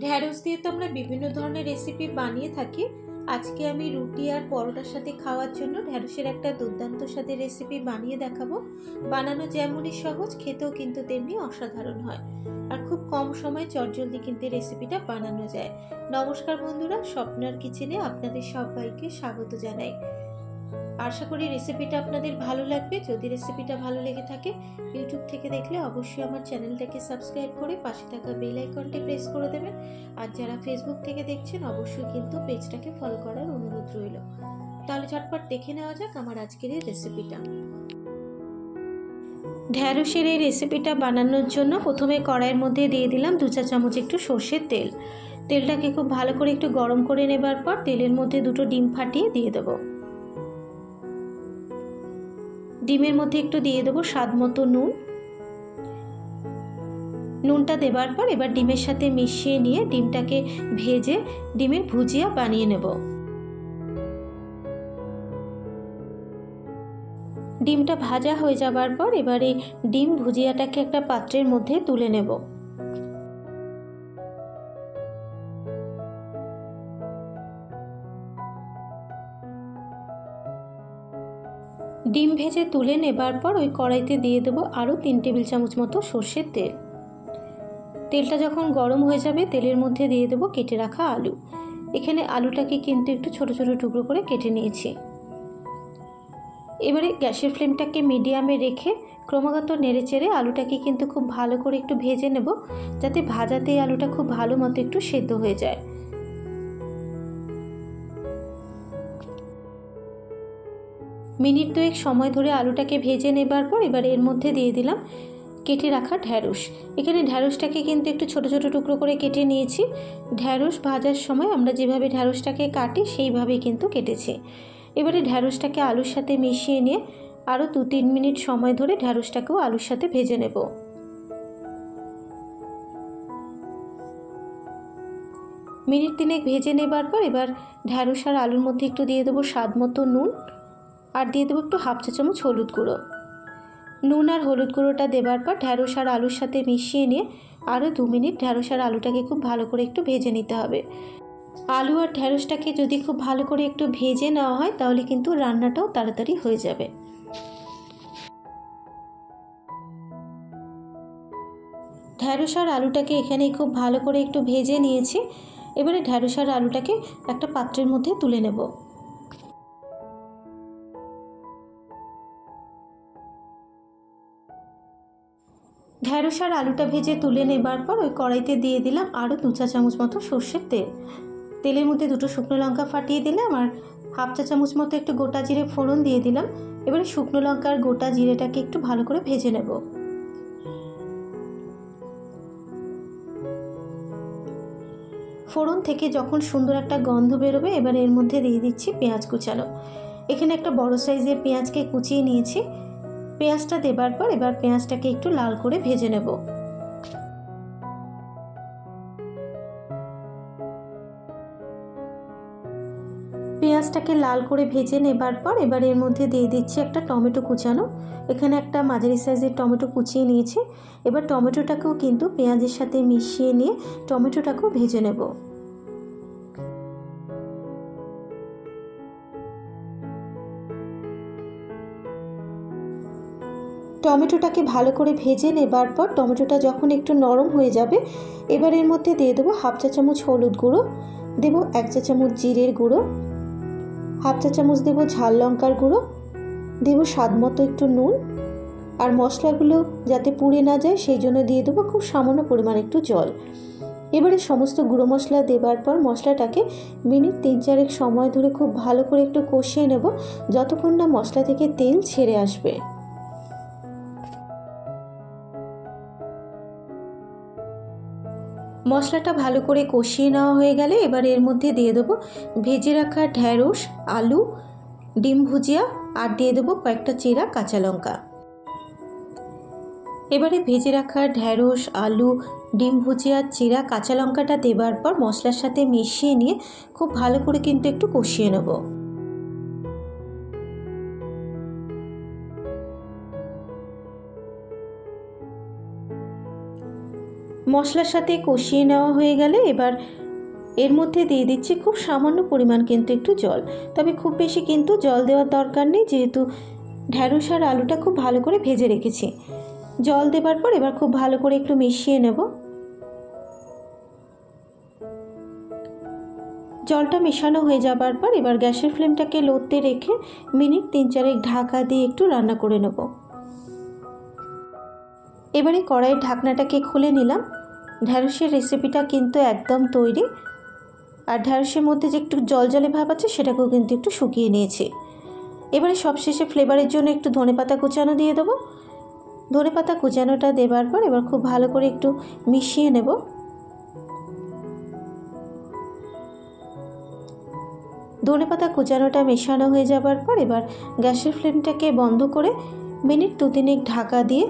ঢ্যাঁড়স দিয়ে তো আমরা বিভিন্ন ধরনের রেসিপি বানিয়ে থাকি। আজকে আমি রুটি আর পরোটার সাথে খাওয়ার জন্য ঢ্যাঁড়সের একটা দুর্দান্ত স্বাদের রেসিপি বানিয়ে দেখাবো। বানানো যেমনই সহজ, খেতেও কিন্তু তেমনি অসাধারণ হয়, আর খুব কম সময়ে চটজলদি কিন্তু রেসিপিটা বানানো যায়। নমস্কার বন্ধুরা, স্বপ্নার কিচেনে আপনাদের সবাইকে স্বাগত জানাই। আশা করি রেসিপিটা আপনাদের ভালো লাগবে। যদি রেসিপিটা ভালো লেগে থাকে, ইউটিউব থেকে দেখলে অবশ্যই আমার চ্যানেলটাকে সাবস্ক্রাইব করে পাশে থাকা বেল আইকনটি প্রেস করে দেবেন। আর যারা ফেসবুক থেকে দেখছেন, অবশ্যই কিন্তু পেজটাকে ফলো করার অনুরোধ রইল। তাহলে ঝটপট দেখে নেওয়া যাক আমার আজকের এই রেসিপিটা। ঢ্যাঁড়সের এই রেসিপিটা বানানোর জন্য প্রথমে কড়াইয়ের মধ্যে দিয়ে দিলাম 2 চা চামচ একটু সর্ষের তেল। তেলটাকে খুব ভালো করে একটু গরম করে নেবার পর তেলের মধ্যে 2টো ডিম ফাটিয়ে দিয়ে দেবো। ডিমের মধ্যে একটু দিয়ে দেবো স্বাদ মতো নুন। নুনটা দেবার পর এবার ডিমের সাথে মিশিয়ে নিয়ে ডিমটাকে ভেজে ডিমের ভুজিয়া বানিয়ে নেব। ডিমটা ভাজা হয়ে যাবার পর এবারে ডিম ভুজিয়াটাকে একটা পাত্রের মধ্যে তুলে নেব। ডিম ভেজে তুলে নেবার পর ওই কড়াইতে দিয়ে দেবো আরও 3 টেবিল চামচ মতো সর্ষের তেল। তেলটা যখন গরম হয়ে যাবে, তেলের মধ্যে দিয়ে দেবো কেটে রাখা আলু। এখানে আলুটাকে কিন্তু একটু ছোট ছোট টুকরো করে কেটে নিয়েছি। এবারে গ্যাসের ফ্লেমটাকে মিডিয়ামে রেখে ক্রমাগত নেড়েচেড়ে আলুটাকে কিন্তু খুব ভালো করে একটু ভেজে নেব, যাতে ভাজাতেই আলুটা খুব ভালো মতো একটু সেদ্ধ হয়ে যায়। মিনিট 2 সময় ধরে আলুটাকে ভেজে নেবার পর এবার এর মধ্যে দিয়ে দিলাম কেটে রাখা ঢ্যাঁড়স। এখানে ঢ্যাঁড়সটাকে কিন্তু একটু ছোট ছোট টুকরো করে কেটে নিয়েছি। ঢ্যাঁড়স ভাজার সময় আমরা যেভাবে ঢ্যাঁড়সটাকে কাটি সেইভাবেই কিন্তু কেটেছি। এবারে ঢ্যাঁড়সটাকে আলুর সাথে মিশিয়ে নিয়ে আরও 2-3 মিনিট সময় ধরে ঢ্যাঁড়সটাকেও আলুর সাথে ভেজে নেব। মিনিট 3 ভেজে নেবার পর এবার ঢ্যাঁড়স আর আলুর মধ্যে একটু দিয়ে দেবো স্বাদ মতো নুন, আর দিয়ে দেবো একটু 1/2 চা চামচ হলুদ গুঁড়ো। নুন আর হলুদ গুঁড়োটা দেবার পর ঢ্যাঁড়স আর আলুর সাথে মিশিয়ে নিয়ে আরও 2 মিনিট ঢ্যাঁড়স আর আলুটাকে খুব ভালো করে একটু ভেজে নিতে হবে। আলু আর ঢ্যাঁড়সটাকে যদি খুব ভালো করে একটু ভেজে নেওয়া হয়, তাহলে কিন্তু রান্নাটাও তাড়াতাড়ি হয়ে যাবে। ঢ্যাঁড়স আর আলুটাকে এখানে খুব ভালো করে একটু ভেজে নিয়েছি। এবারে ঢ্যাঁড়স আর আলুটাকে একটা পাত্রের মধ্যে তুলে নেব। ঢ্যাঁড়স আর আলুটা ভেজে তুলে নেবার পর ওই কড়াইতে দিয়ে দিলাম আরও 2 চা চামচ মতো সর্ষের তেল। তেলের মধ্যে 2টো শুকনো লঙ্কা ফাটিয়ে দিলাম, আর 1/2 চা চামচ মতো একটু গোটা জিরে ফোড়ন দিয়ে দিলাম। এবারে শুকনো লঙ্কা আর গোটা জিরেটাকে একটু ভালো করে ভেজে নেব। ফোড়ন থেকে যখন সুন্দর একটা গন্ধ বেরোবে, এবার এর মধ্যে দিয়ে দিচ্ছি পেঁয়াজ কুচানো। এখানে একটা বড় সাইজের পেঁয়াজকে কুচিয়ে নিয়েছি। পেঁয়াজটা দেবার পর এবার পেঁয়াজটাকে একটু লাল করে ভেজে নেব। পেঁয়াজটাকে লাল করে ভেজে নেবার পর এবার এর মধ্যে দিয়ে দিচ্ছি একটা টমেটো কুচানো। এখানে একটা মাঝারি সাইজের টমেটো কুচিয়ে নিয়েছি। এবার টমেটোটাকেও কিন্তু পেঁয়াজের সাথে মিশিয়ে নিয়ে টমেটোটাকেও ভেজে নেব। টমেটোটাকে ভালো করে ভেজে নেবার পর টমেটোটা যখন একটু নরম হয়ে যাবে, এবার এর মধ্যে দিয়ে দেবো 1/2 চা চামচ হলুদ গুঁড়ো, দেবো 1 চা চামচ জিরের গুঁড়ো, 1/2 চা চামচ দেবো ঝাল লঙ্কার গুঁড়ো, দেবো স্বাদ মতো একটু নুন, আর মশলাগুলো যাতে পুড়ে না যায় সেই জন্য দিয়ে দেবো খুব সামান্য পরিমাণ একটু জল। এবারে সমস্ত গুঁড়ো মশলা দেবার পর মশলাটাকে মিনিট 3-4 সময় ধরে খুব ভালো করে একটু কষিয়ে নেব, যতক্ষণ না মশলা থেকে তেল ছেড়ে আসবে। মশলাটা ভালো করে কষিয়ে নেওয়া হয়ে গেলে এবার এর মধ্যে দিয়ে দেবো ভেজে রাখা ঢ্যাঁড়স, আলু, ডিম ভুজিয়া, আর দিয়ে দেবো কয়েকটা চেরা কাঁচা লঙ্কা। এবারে ভেজে রাখা ঢ্যাঁড়স, আলু, ডিম ভুজিয়া, চেরা কাঁচা লঙ্কাটা দেবার পর মশলার সাথে মিশিয়ে নিয়ে খুব ভালো করে কিন্তু একটু কষিয়ে নেব। মশলার সাথে কষিয়ে নেওয়া হয়ে গেলে এবার এর মধ্যে দিয়ে দিচ্ছি খুব সামান্য পরিমাণ কিন্তু একটু জল। তবে খুব বেশি কিন্তু জল দেওয়ার দরকার নেই, যেহেতু ঢ্যাঁড়স আর আলুটা খুব ভালো করে ভেজে রেখেছি। জল দেবার পর এবার খুব ভালো করে একটু মিশিয়ে নেব। জলটা মেশানো হয়ে যাবার পর এবার গ্যাসের ফ্লেমটাকে লোতে রেখে মিনিট 3-4 ঢাকা দিয়ে একটু রান্না করে নেব। এবারে কড়াইয়ের ঢাকনাটাকে খুলে নিলাম। ঢ্যাঁড়সের রেসিপিটা কিন্তু একদম তৈরি। আর ঢ্যাঁড়সের মধ্যে যে একটু জলজলে ভাব আছে সেটাকেও কিন্তু একটু শুকিয়ে নিয়েছি। এবারে সবশেষে ফ্লেভারের জন্য একটু ধনেপাতা কুচানো দিয়ে দেবো। ধনেপাতা কুচানোটা দেবার পর এবার খুব ভালো করে একটু মিশিয়ে নেব। ধনেপাতা কুচানোটা মেশানো হয়ে যাবার পর এবার গ্যাসের ফ্লেমটাকে বন্ধ করে মিনিট 2-3 ঢাকা দিয়ে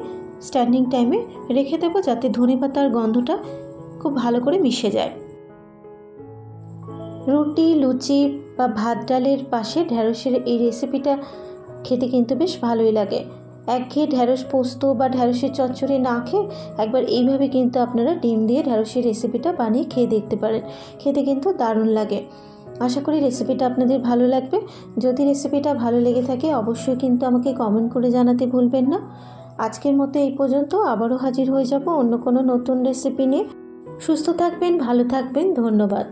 স্ট্যান্ডিং টাইমে রেখে দেবো, যাতে ধনেপাতার গন্ধটা খুব ভালো করে মিশে যায়। রুটি, লুচি বা ভাত ডালের পাশে ঢ্যাঁড়সের এই রেসিপিটা খেতে কিন্তু বেশ ভালোই লাগে। একঘেয়ে ঢ্যাঁড়স পোস্ত বা ঢ্যাঁড়সের চচ্চড়ি না খেয়ে একবার এইভাবে কিন্তু আপনারা ডিম দিয়ে ঢ্যাঁড়সের রেসিপিটা বানিয়ে খেয়ে দেখতে পারেন। খেতে কিন্তু দারুণ লাগে। আশা করি রেসিপিটা আপনাদের ভালো লাগবে। যদি রেসিপিটা ভালো লেগে থাকে অবশ্যই কিন্তু আমাকে কমেন্ট করে জানাতে ভুলবেন না। আজকের মতো এই পর্যন্ত। আবারও হাজির হয়ে যাব অন্য কোনো নতুন রেসিপি নিয়ে। সুস্থ থাকবেন, ভালো থাকবেন। ধন্যবাদ।